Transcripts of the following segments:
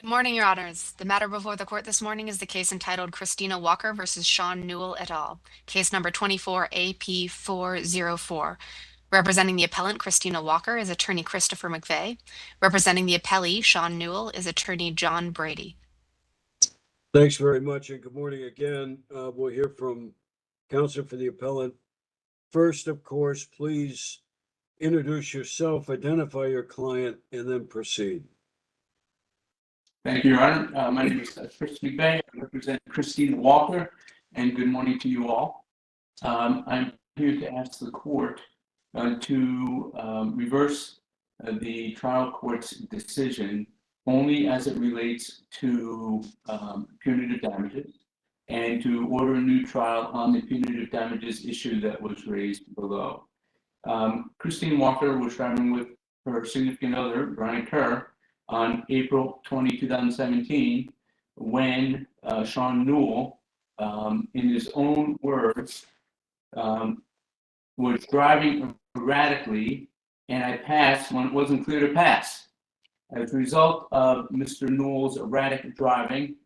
Good morning, Your Honors. The matter before the court this morning is the case entitled Christina Walker versus Sean Newell et al., case number 24AP404. Representing the appellant, Christina Walker, is attorney Christopher McVeigh. Representing the appellee, Sean Newell, is attorney John Brady. Thanks very much, and good morning again. We'll hear from counsel for the appellant. First, of course, please introduce yourself, identify your client, and then proceed. Thank you, Your Honor. My name is Chris McVeigh. I represent Christina Walker, and good morning to you all. I'm here to ask the court to reverse the trial court's decision only as it relates to punitive damages and to order a new trial on the punitive damages issue that was raised below. Christine Walker was driving with her significant other, Brian Kerr, on April 20, 2017, when Sean Newell, in his own words, was driving erratically, and I passed when it wasn't clear to pass. As a result of Mr. Newell's erratic driving,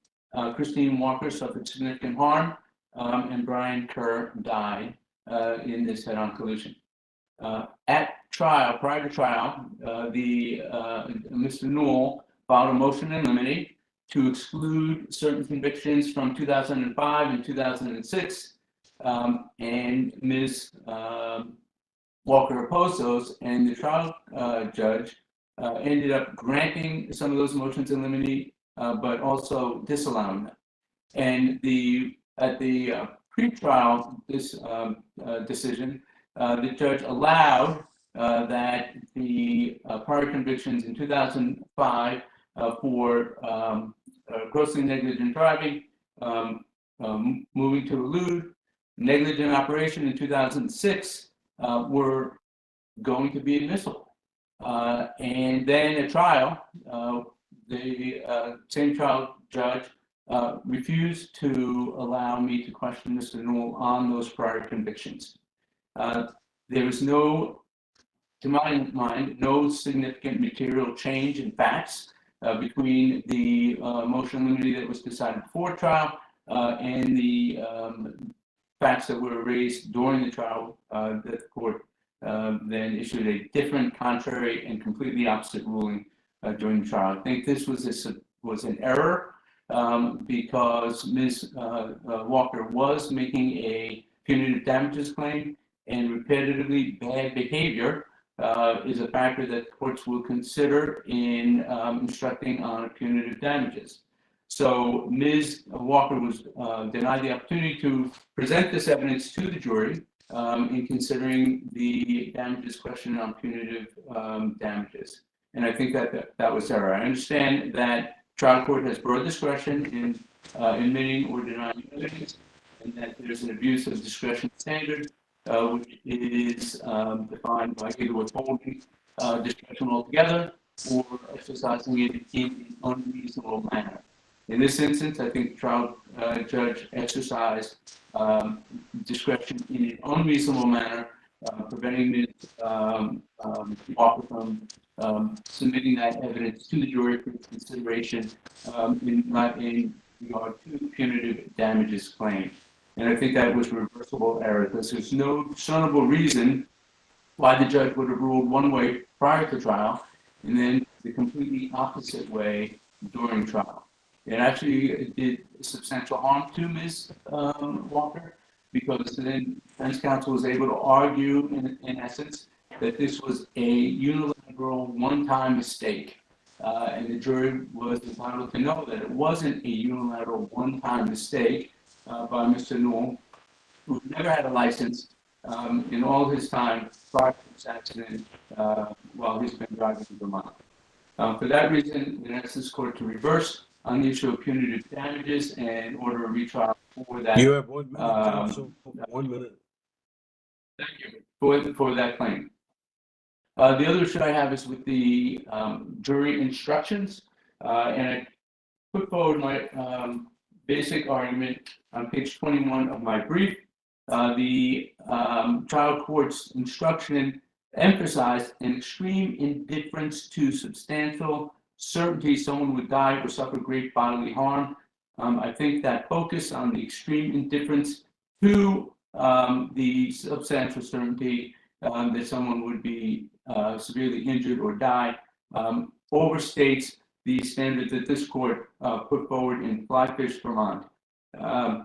Christine Walker suffered significant harm, and Brian Kerr died in this head-on collision. At trial, prior to trial, Mr. Newell filed a motion in limine to exclude certain convictions from 2005 and 2006, and Ms. Walker opposed those, and the trial judge ended up granting some of those motions in limine, but also disallowing them. And at the pre-trial decision, the judge allowed that the prior convictions in 2005 for grossly negligent driving, moving to elude, negligent operation in 2006 were going to be admissible. And then at trial, the same trial judge refused to allow me to question Mr. Newell on those prior convictions. There was no, to my mind, no significant material change in facts between the motion in limine that was decided before trial and the facts that were raised during the trial that the court then issued a different, contrary, and completely opposite ruling during the trial. I think this was an error because Ms. Walker was making a punitive damages claim, and repetitively bad behavior is a factor that courts will consider in instructing on punitive damages. So Ms. Walker was denied the opportunity to present this evidence to the jury in considering the damages question on punitive damages. And I think that was error. I understand that trial court has broad discretion in admitting or denying evidence, and that there's an abuse of discretion standard, which is defined by either withholding discretion altogether or exercising it in an unreasonable manner. In this instance, I think the trial judge exercised discretion in an unreasonable manner, preventing Ms. Walker from submitting that evidence to the jury for consideration in regard to punitive damages claim. And I think that was reversible error, because there's no discernible reason why the judge would have ruled one way prior to trial and then the completely opposite way during trial. It actually did substantial harm to Ms. Walker, because then defense counsel was able to argue, in essence, that this was a unilateral one-time mistake. And the jury was entitled to know that it wasn't a unilateral one-time mistake by Mr. Newell, who never had a license in all his time prior to this accident while he's been driving in Vermont. For that reason, we ask this court to reverse on the issue of punitive damages and order a retrial for that. You have 1 minute, counsel. 1 minute. Thank you for that claim. The other issue I have is with the jury instructions, and I put forward my basic argument on page 21 of my brief. The trial court's instruction emphasized an extreme indifference to substantial certainty someone would die or suffer great bodily harm. I think that focus on the extreme indifference to the substantial certainty that someone would be severely injured or die overstates the standard that this court put forward in Flyfish, Vermont. I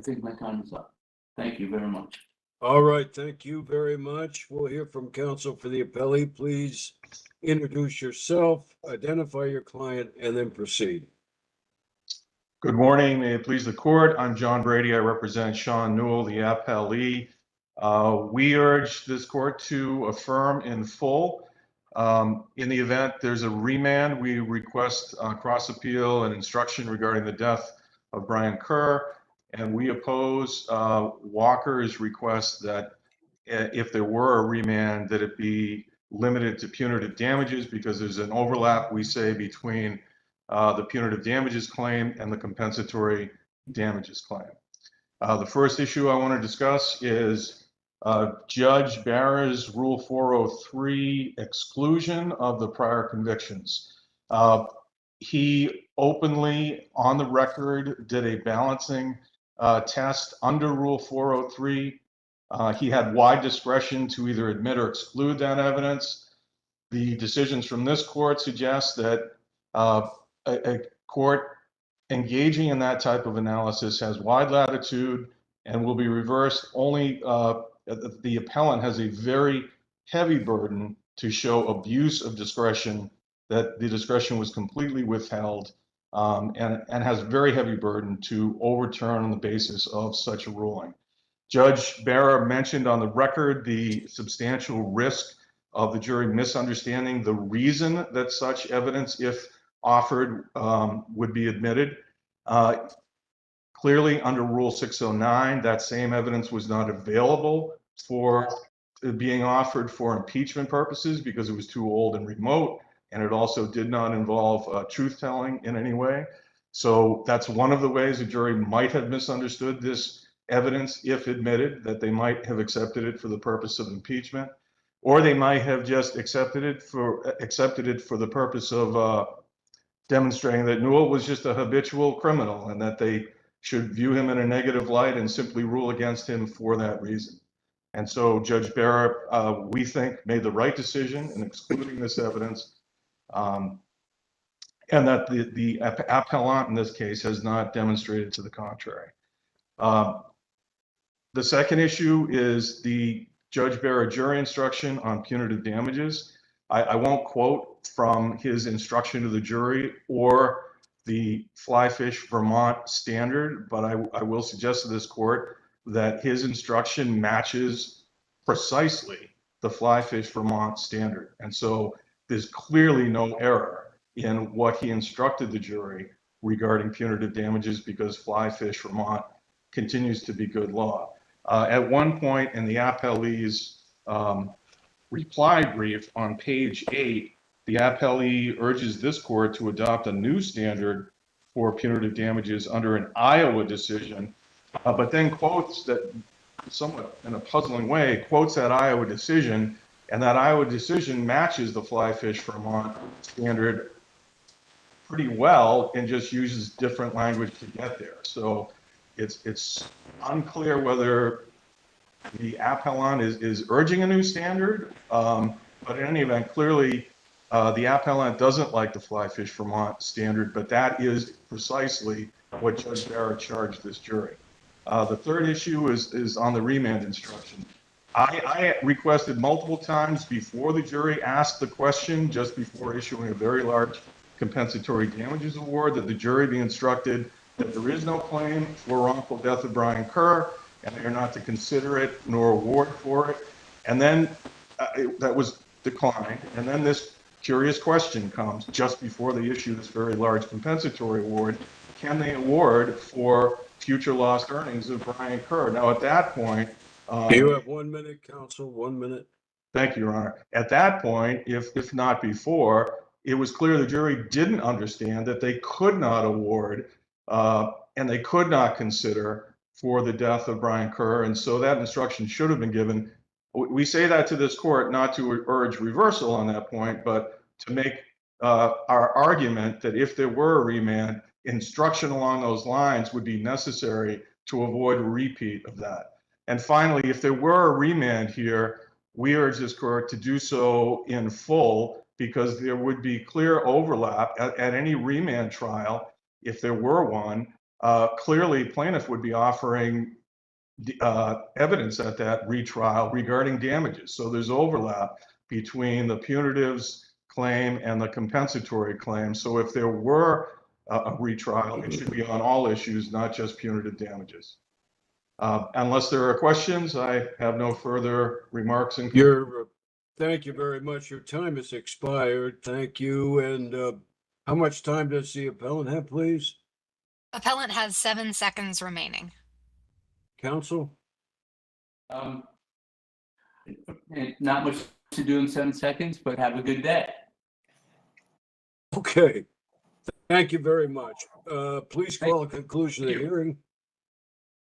think my time is up. Thank you very much. All right, thank you very much. We'll hear from counsel for the appellee. Please introduce yourself, identify your client, and then proceed. Good morning. May it please the court. I'm John Brady. I represent Sean Newell, the appellee. We urge this court to affirm in full. In the event there's a remand, we request cross appeal and instruction regarding the death of Brian Kerr, and we oppose Walker's request that if there were a remand, that it be limited to punitive damages, because there's an overlap, we say, between the punitive damages claim and the compensatory damages claim. The first issue I want to discuss is Judge Barra's Rule 403 exclusion of the prior convictions. He openly, on the record, did a balancing test under Rule 403. He had wide discretion to either admit or exclude that evidence. The decisions from this court suggest that a court engaging in that type of analysis has wide latitude and will be reversed only. The appellant has a very heavy burden to show abuse of discretion, that the discretion was completely withheld, and has a very heavy burden to overturn on the basis of such a ruling. Judge Barra mentioned on the record the substantial risk of the jury misunderstanding the reason that such evidence, if offered, would be admitted. Clearly, under Rule 609, that same evidence was not available for being offered for impeachment purposes because it was too old and remote, and it also did not involve truth-telling in any way. So that's one of the ways a jury might have misunderstood this evidence if admitted, that they might have accepted it for the purpose of impeachment, or they might have just accepted it for the purpose of demonstrating that Newell was just a habitual criminal and that they should view him in a negative light and simply rule against him for that reason. And so Judge Barra, we think, made the right decision in excluding this evidence, and that the appellant in this case has not demonstrated to the contrary. The second issue is the Judge Barra jury instruction on punitive damages. I won't quote from his instruction to the jury or the Flyfish Vermont standard, but I will suggest to this court that his instruction matches precisely the Flyfish Vermont standard. And so there's clearly no error in what he instructed the jury regarding punitive damages, because Flyfish Vermont continues to be good law. At one point in the appellee's reply brief on page 8, the appellee urges this court to adopt a new standard for punitive damages under an Iowa decision, but then quotes that, somewhat in a puzzling way, quotes that Iowa decision, and that Iowa decision matches the Flyfish Vermont standard pretty well and just uses different language to get there. So it's unclear whether the appellant is urging a new standard, but in any event, clearly the appellant doesn't like the Flyfish Vermont standard, but that is precisely what Judge Barra charged this jury. The third issue is on the remand instruction. I requested multiple times before the jury asked the question, just before issuing a very large compensatory damages award, that the jury be instructed that there is no claim for wrongful death of Brian Kerr, and they are not to consider it nor award for it. And then that was declined. And then this curious question comes just before they issue this very large compensatory award: can they award for future lost earnings of Brian Kerr? Now, at that point, You have 1 minute, counsel, 1 minute. thank you, Your Honor. At that point, if not before, it was clear the jury didn't understand that they could not award and they could not consider for the death of Brian Kerr, and so that instruction should have been given. We say that to this court not to urge reversal on that point, but to make our argument that if there were a remand, instruction along those lines would be necessary to avoid a repeat of that. And finally, if there were a remand here, we urge this court to do so in full, because there would be clear overlap at any remand trial. If there were one, clearly plaintiff would be offering evidence at that retrial regarding damages. So there's overlap between the punitives claim and the compensatory claim. So if there were a retrial, it should be on all issues, not just punitive damages. Unless there are questions, I have no further remarks. Thank you very much. Your time has expired. Thank you. And how much time does the appellant have, please? Appellant has 7 seconds remaining. Counsel? And not much to do in 7 seconds, but have a good day. Okay. Thank you very much. Please call a conclusion of the hearing.